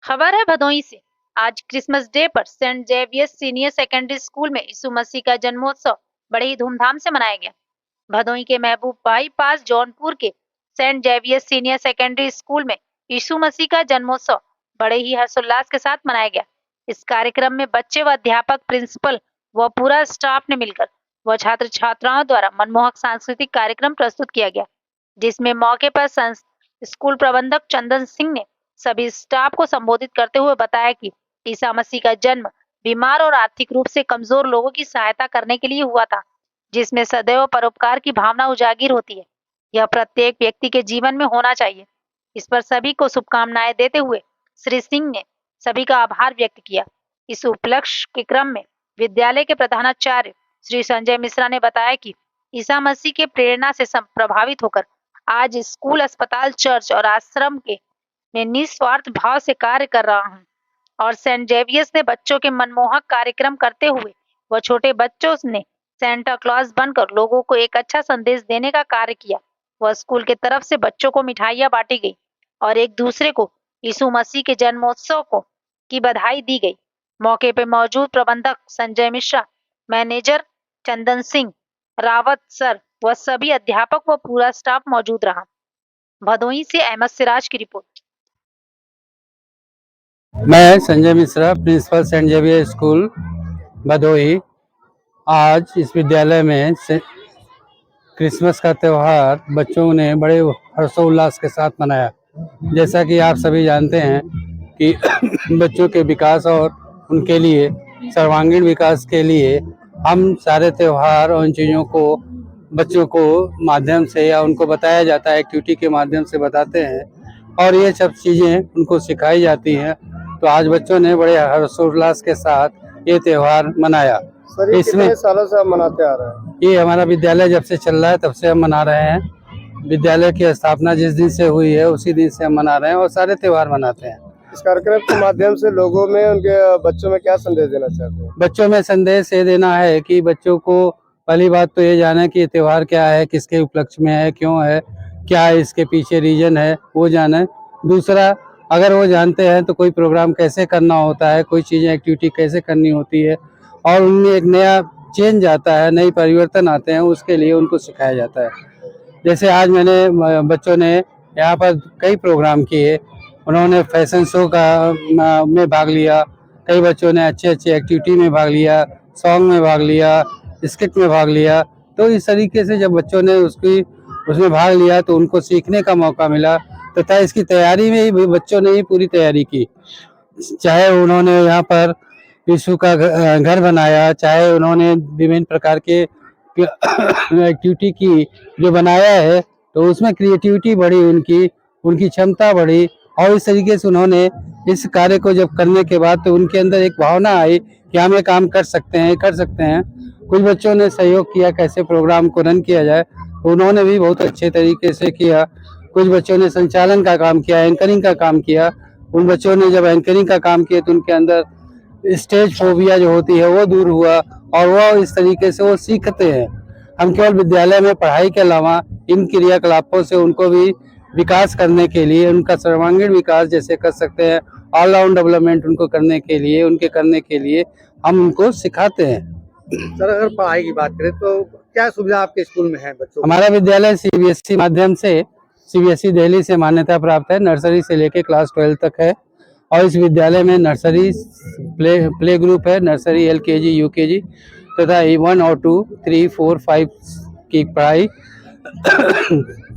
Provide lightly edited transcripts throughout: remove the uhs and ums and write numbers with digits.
खबर है भदोही से। आज क्रिसमस डे पर Saint Xavier's senior secondary school में यीशु मसीह का जन्मोत्सव बड़े ही धूमधाम से मनाया गया। भदोही के महबूब बाईपास जौनपुर के Saint Xavier's senior secondary school में यीशु मसीह का जन्मोत्सव बड़े ही हर्षोल्लास के साथ मनाया गया। इस कार्यक्रम में बच्चे व अध्यापक, प्रिंसिपल व पूरा स्टाफ ने मिलकर व छात्र छात्राओं द्वारा मनमोहक सांस्कृतिक कार्यक्रम प्रस्तुत किया गया, जिसमें मौके पर स्कूल प्रबंधक चंदन सिंह ने सभी स्टाफ को संबोधित करते हुए बताया कि ईसा मसीह का जन्म बीमार और आर्थिक रूप से कमजोर लोगों की सहायता करने के लिए हुआ था, जिसमें सदैव परोपकार की भावना उजागर होती है। यह प्रत्येक व्यक्ति के जीवन में होना चाहिए। इस पर सभी को शुभकामनाएं देते हुए श्री सिंह ने सभी का आभार व्यक्त किया। इस उपलक्ष्य के क्रम में विद्यालय के प्रधानाचार्य श्री संजय मिश्रा ने बताया कि ईसा मसीह के प्रेरणा से प्रभावित होकर आज स्कूल, अस्पताल, चर्च और आश्रम के में निस्वार्थ भाव से कार्य कर रहा हूँ और सेंट जेवियर्स ने बच्चों के मनमोहक कार्यक्रम करते हुए व छोटे बच्चों ने सेंटा क्लॉज बनकर लोगों को एक अच्छा संदेश देने का कार्य किया। वह स्कूल के तरफ से बच्चों को मिठाइयां बांटी गई और एक दूसरे को यीशु मसीह के जन्मोत्सव को की बधाई दी गई। मौके पर मौजूद प्रबंधक संजय मिश्रा, मैनेजर चंदन सिंह रावत सर व सभी अध्यापक व पूरा स्टाफ मौजूद रहा। भदोही से अहमद सिराज की रिपोर्ट। मैं Sanjay Mishra, principal Saint Xavier school Bhadohi. आज इस विद्यालय में क्रिसमस का त्यौहार बच्चों ने बड़े हर्षोल्लास के साथ मनाया। जैसा कि आप सभी जानते हैं कि बच्चों के विकास और उनके लिए सर्वांगीण विकास के लिए हम सारे त्यौहार और उन चीज़ों को बच्चों को माध्यम से या उनको बताया जाता है, एक्टिविटी के माध्यम से बताते हैं और ये सब चीज़ें उनको सिखाई जाती हैं। तो आज बच्चों ने बड़े हर्षोल्लास के साथ ये त्यौहार मनाया। सर, ये कितने सालों से आप मनाते आ रहे हैं? ये हमारा विद्यालय जब से चल रहा है तब से हम मना रहे हैं। विद्यालय की स्थापना जिस दिन से हुई है उसी दिन से हम मना रहे हैं और सारे त्यौहार मनाते हैं। इस कार्यक्रम के माध्यम से लोगों में, उनके बच्चों में क्या संदेश देना चाहते हैं? बच्चों में संदेश ये देना है कि बच्चों को पहली बात तो ये जाने कि ये त्यौहार क्या है, किसके उपलक्ष्य में है, क्यों है, क्या इसके पीछे रीजन है, वो जाने। दूसरा, अगर वो जानते हैं तो कोई प्रोग्राम कैसे करना होता है, कोई चीज़ें एक्टिविटी कैसे करनी होती है और उनमें एक नया चेंज आता है, नई परिवर्तन आते हैं, उसके लिए उनको सिखाया जाता है। जैसे आज मैंने बच्चों ने यहाँ पर कई प्रोग्राम किए। उन्होंने फैशन शो का में भाग लिया, कई बच्चों ने अच्छे अच्छे एक्टिविटी में भाग लिया, सॉन्ग में भाग लिया, स्किट में भाग लिया। तो इस तरीके से जब बच्चों ने उसमें भाग लिया तो उनको सीखने का मौका मिला तथा इसकी तैयारी में ही बच्चों ने ही पूरी तैयारी की। चाहे उन्होंने यहाँ पर यीशु का घर बनाया, चाहे उन्होंने विभिन्न प्रकार के एक्टिविटी की जो बनाया है, तो उसमें क्रिएटिविटी बढ़ी, उनकी क्षमता बढ़ी और इस तरीके से उन्होंने इस कार्य को जब करने के बाद तो उनके अंदर एक भावना आई कि हम ये काम कर सकते हैं। कुछ बच्चों ने सहयोग किया कैसे प्रोग्राम को रन किया जाए, तो उन्होंने भी बहुत अच्छे तरीके से किया। कुछ बच्चों ने संचालन का काम किया, एंकरिंग का काम किया। उन बच्चों ने जब एंकरिंग का काम किया तो उनके अंदर स्टेज फोबिया जो होती है वो दूर हुआ और वो इस तरीके से वो सीखते हैं। हम केवल विद्यालय में पढ़ाई के अलावा इन क्रियाकलापों से उनको भी विकास करने के लिए, उनका सर्वांगीण विकास जैसे कर सकते हैं, ऑलराउंड डेवलपमेंट उनको करने के लिए हम उनको सिखाते हैं। सर, अगर पढ़ाई की बात करें तो क्या सुविधा आपके स्कूल में है बच्चों को? हमारा विद्यालय सीबीएसई माध्यम से, सीबीएसई दिल्ली से मान्यता प्राप्त है। नर्सरी से लेके क्लास 12 तक है और इस विद्यालय में नर्सरी प्ले ग्रुप है, नर्सरी एलकेजी यूकेजी तथा 1 और 2 3 4 5 की पढ़ाई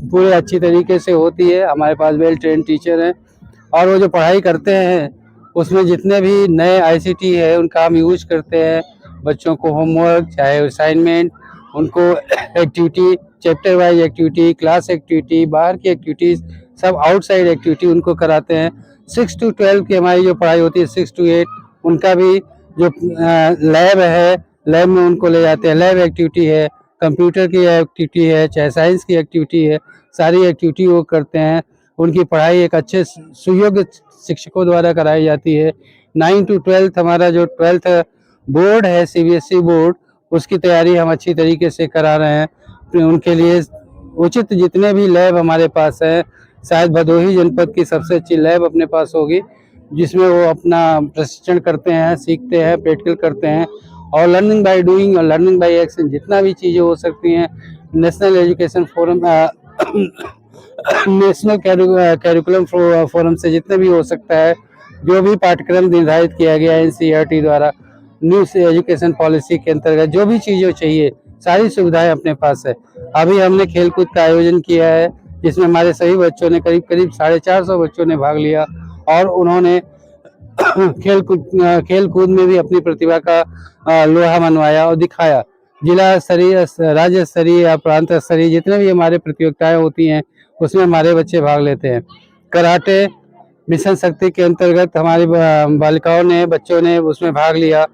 पूरे अच्छी तरीके से होती है। हमारे पास वेल ट्रेन टीचर हैं और वो जो पढ़ाई करते हैं उसमें जितने भी नए आईसीटी है उनका हम यूज करते हैं। बच्चों को होमवर्क, चाहे असाइनमेंट, उनको activity, chapter wise activity, class activity, बाहर की एक्टिविटीज़, सब आउटसाइड एक्टिविटी उनको कराते हैं। 6 to 12 की हमारी जो पढ़ाई होती है, 6 to 8 उनका भी जो लैब है, लैब में उनको ले जाते हैं। लैब एक्टिविटी है, कंप्यूटर की एक्टिविटी है, चाहे साइंस की एक्टिविटी है, सारी एक्टिविटी वो करते हैं। उनकी पढ़ाई एक अच्छे सुयोग्य शिक्षकों द्वारा कराई जाती है। 9 to 12 हमारा जो 12th बोर्ड है, सीबीएसई बोर्ड, उसकी तैयारी हम अच्छी तरीके से करा रहे हैं। उनके लिए उचित जितने भी लैब हमारे पास है, शायद भदोही जनपद की सबसे अच्छी लैब अपने पास होगी। जिसमें वो अपना प्रशिक्षण करते हैं, सीखते हैं, प्रैक्टिकल करते हैं और लर्निंग बाय डूइंग और लर्निंग बाय एक्शन जितना भी चीज़ें हो सकती हैं national education forum national curriculum forum से जितने भी हो सकता है, जो भी पाठ्यक्रम निर्धारित किया गया है एनसीईआरटी द्वारा, न्यू एजुकेशन पॉलिसी के अंतर्गत जो भी चीज़ें चाहिए सारी सुविधाएं अपने पास है। अभी हमने खेलकूद का आयोजन किया है जिसमें हमारे सभी बच्चों ने करीब 450 बच्चों ने भाग लिया और उन्होंने खेल कूद में भी अपनी प्रतिभा का लोहा मनवाया और दिखाया। जिला स्तरीय, राज्य स्तरीय या प्रांत स्तरीय जितने भी हमारे प्रतियोगिताएं होती हैं उसमें हमारे बच्चे भाग लेते हैं। कराटे मिशन शक्ति के अंतर्गत हमारी बालिकाओं ने, बच्चों ने उसमें भाग लिया।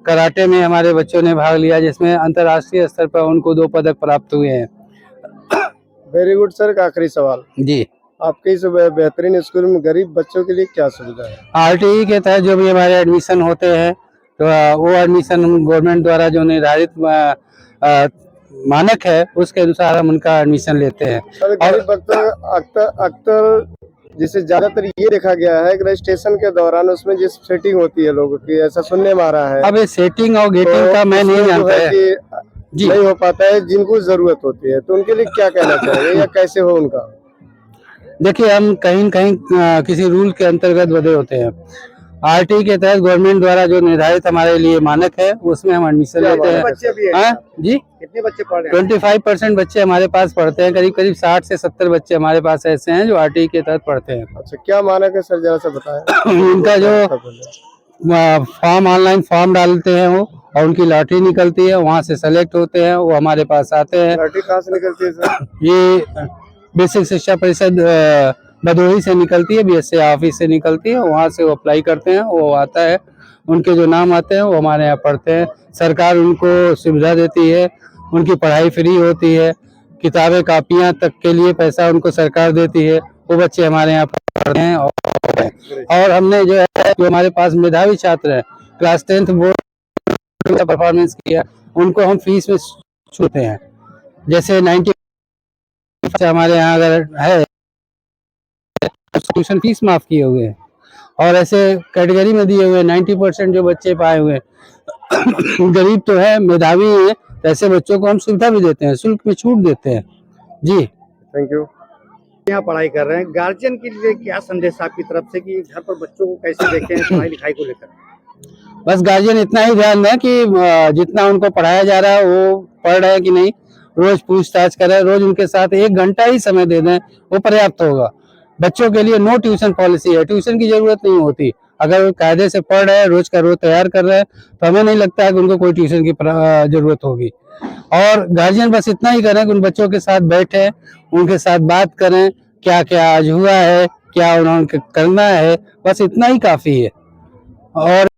कराटे में हमारे बच्चों ने भाग लिया जिसमें अंतर्राष्ट्रीय स्तर पर उनको 2 पदक प्राप्त हुए हैं। Very good sir. का आखिरी सवाल, जी, आपके इस बेहतरीन स्कूल में गरीब बच्चों के लिए क्या सुविधा है? आरटीई के तहत जो भी हमारे एडमिशन होते हैं तो वो एडमिशन गवर्नमेंट द्वारा जो निर्धारित मानक है उसके अनुसार हम उनका एडमिशन लेते हैं। सर गरीब बच्चों अक्सर जिसे ज्यादातर ये देखा गया है कि रजिस्ट्रेशन के दौरान उसमें जिस सेटिंग होती है लोगों की, ऐसा सुनने में आ रहा है। अब ये सेटिंग और गेटिंग तो का मैं नहीं जानता है कि जी। नहीं हो पाता है, जिनको जरूरत होती है, तो उनके लिए क्या कहना चाहिए या कैसे हो उनका? देखिए, हम कहीं न कहीं किसी रूल के अंतर्गत बंधे होते हैं। आरटी के तहत गवर्नमेंट द्वारा जो निर्धारित हमारे लिए मानक है उसमें हम एडमिशन लेते हैं। बच्चे भी हाँ जी, कितने बच्चे पढ़ रहे हैं? 25% बच्चे हमारे पास पढ़ते हैं। करीब 60 से 70 बच्चे हमारे पास ऐसे हैं जो आरटी के तहत पढ़ते हैं। अच्छा, क्या मानक है सर, जरा सा बताएं। उनका जो फॉर्म, ऑनलाइन फॉर्म डालते हैं वो और उनकी लॉटरी निकलती है, वहाँ से सेलेक्ट होते हैं, वो हमारे पास आते हैं। लॉटरी कहाँ से निकलती है सर? ये बेसिक शिक्षा परिषद भदोही से निकलती है, बीएससी ऑफिस से निकलती है, वहाँ से वो अप्लाई करते हैं, वो आता है, उनके जो नाम आते हैं वो हमारे यहाँ पढ़ते हैं। सरकार उनको सुविधा देती है, उनकी पढ़ाई फ्री होती है, किताबें कापियाँ तक के लिए पैसा उनको सरकार देती है, वो बच्चे हमारे यहाँ पढ़ते हैं। और हमने जो है जो हमारे पास मेधावी छात्र हैं, क्लास 10th बोर्ड का परफॉर्मेंस किया, उनको हम फीस में छूटते हैं। जैसे 90 हमारे यहाँ अगर है ट्यूशन फीस माफ किए हुए हैं और ऐसे कैटेगरी में दिए हुए हैं 90% जो बच्चे पाए हुए हैं गरीब तो है, मेधावी है, तो ऐसे बच्चों को हम सुविधा भी देते हैं, शुल्क में छूट देते हैं। जी, थैंक यू। यहाँ पढ़ाई कर रहे हैं, गार्जियन के लिए क्या संदेश आपकी तरफ से कि घर पर बच्चों को कैसे देखें पढ़ाई लिखाई को लेकर? बस गार्जियन इतना ही ध्यान दें कि जितना उनको पढ़ाया जा रहा है वो पढ़ रहे हैं कि नहीं, रोज पूछताछ करें, रोज उनके साथ 1 घंटा ही समय दे दें, वो पर्याप्त होगा। बच्चों के लिए नो ट्यूशन पॉलिसी है, ट्यूशन की जरूरत नहीं होती। अगर वो कायदे से पढ़ रहे हैं, रोज का रोज तैयार कर रहे हैं, तो हमें नहीं लगता है कि उनको कोई ट्यूशन की जरूरत होगी। और गार्जियन बस इतना ही करें कि उन बच्चों के साथ बैठे, उनके साथ बात करें, क्या क्या आज हुआ है, क्या उन्होंने करना है, बस इतना ही काफी है। और